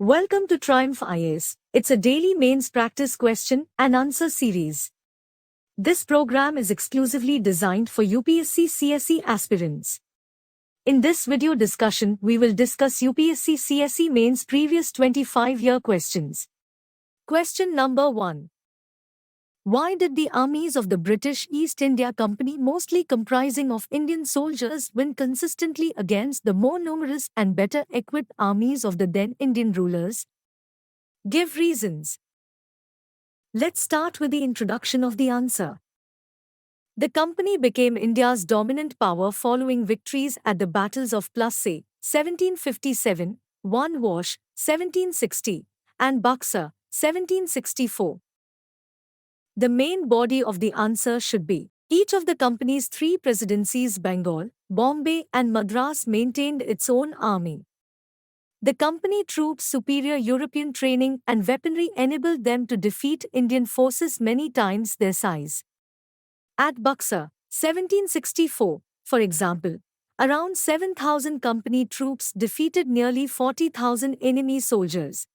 Welcome to Triumph IAS. It's a daily mains practice question and answer series. This program is exclusively designed for UPSC CSE aspirants. In this video discussion, we will discuss UPSC CSE mains previous 25-year questions. Question number 1. Why did the armies of the British East India Company, mostly comprising of Indian soldiers, win consistently against the more numerous and better equipped armies of the then Indian rulers? Give reasons. Let's start with the introduction of the answer. The company became India's dominant power following victories at the battles of Plassey, 1757, One Wash, 1760, and Buxar, 1764. The main body of the answer should be: each of the company's three presidencies, Bengal, Bombay, and Madras, maintained its own army. The company troops' superior European training and weaponry enabled them to defeat Indian forces many times their size. At Buxar, 1764, for example, around 7,000 company troops defeated nearly 40,000 enemy soldiers.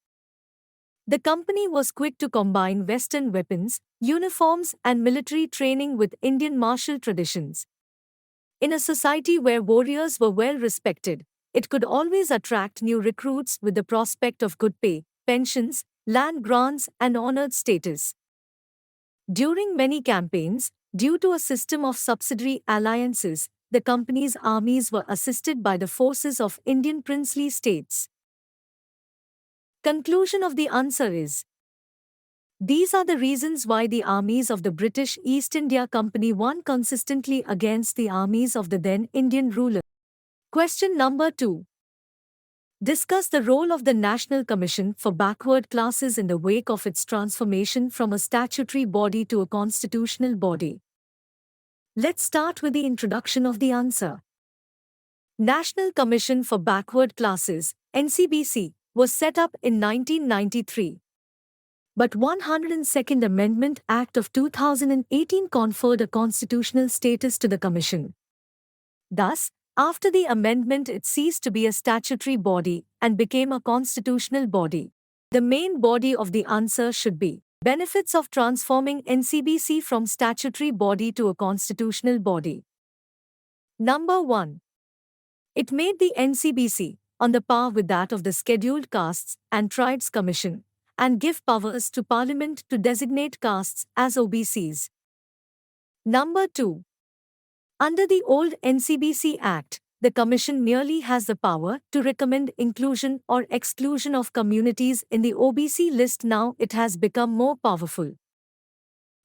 The company was quick to combine Western weapons, uniforms, and military training with Indian martial traditions. In a society where warriors were well respected, it could always attract new recruits with the prospect of good pay, pensions, land grants, and honored status. During many campaigns, due to a system of subsidiary alliances, the company's armies were assisted by the forces of Indian princely states. Conclusion of the answer is: these are the reasons why the armies of the British East India Company won consistently against the armies of the then Indian ruler. Question number 2. Discuss the role of the National Commission for Backward Classes in the wake of its transformation from a statutory body to a constitutional body. Let's start with the introduction of the answer. National Commission for Backward Classes, NCBC, was set up in 1993. But 102nd Amendment Act of 2018 conferred a constitutional status to the Commission. Thus, after the amendment, it ceased to be a statutory body and became a constitutional body. The main body of the answer should be: benefits of transforming NCBC from statutory body to a constitutional body. Number 1. It made the NCBC on the par with that of the Scheduled Castes and Tribes Commission, and give powers to Parliament to designate castes as OBCs. Number 2. Under the old NCBC Act, the Commission merely has the power to recommend inclusion or exclusion of communities in the OBC list. Now it has become more powerful.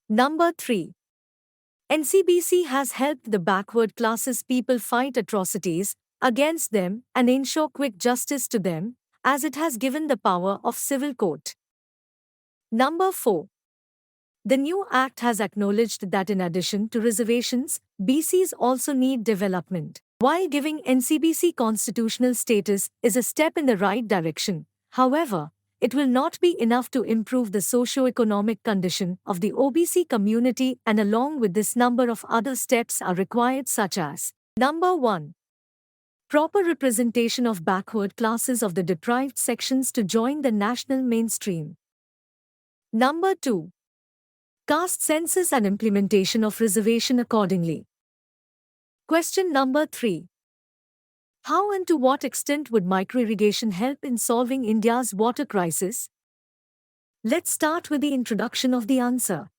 Number 3. NCBC has helped the backward classes people fight atrocities against them and ensure quick justice to them, as it has given the power of civil court. Number 4. The new Act has acknowledged that in addition to reservations, BCs also need development. While giving NCBC constitutional status is a step in the right direction, however, it will not be enough to improve the socio-economic condition of the OBC community, and along with this, number of other steps are required, such as: Number 1. Proper representation of backward classes of the deprived sections to join the national mainstream. Number 2. Caste census and implementation of reservation accordingly. Question number 3. How and to what extent would microirrigation help in solving India's water crisis? Let's start with the introduction of the answer.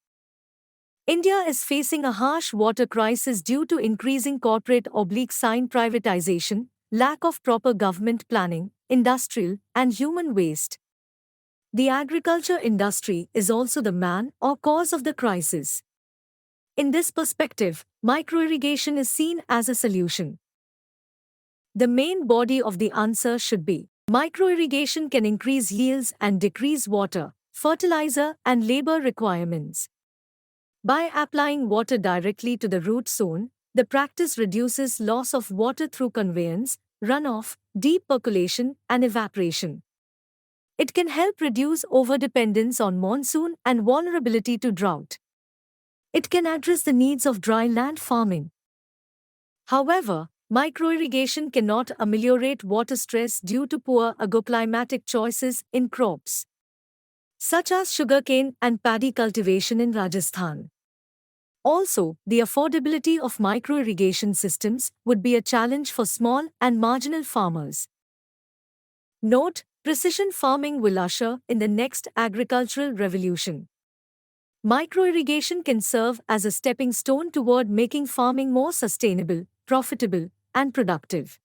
India is facing a harsh water crisis due to increasing corporate/sign privatization, lack of proper government planning, industrial and human waste. The agriculture industry is also the man or cause of the crisis. In this perspective, microirrigation is seen as a solution. The main body of the answer should be: microirrigation can increase yields and decrease water, fertilizer, and labor requirements. By applying water directly to the root zone, the practice reduces loss of water through conveyance, runoff, deep percolation, and evaporation. It can help reduce overdependence on monsoon and vulnerability to drought. It can address the needs of dry land farming. However, Microirrigation cannot ameliorate water stress due to poor agroclimatic choices in crops, such as sugarcane and paddy cultivation in Rajasthan. Also, the affordability of microirrigation systems would be a challenge for small and marginal farmers. Note: precision farming will usher in the next agricultural revolution. Microirrigation can serve as a stepping stone toward making farming more sustainable, profitable, and productive.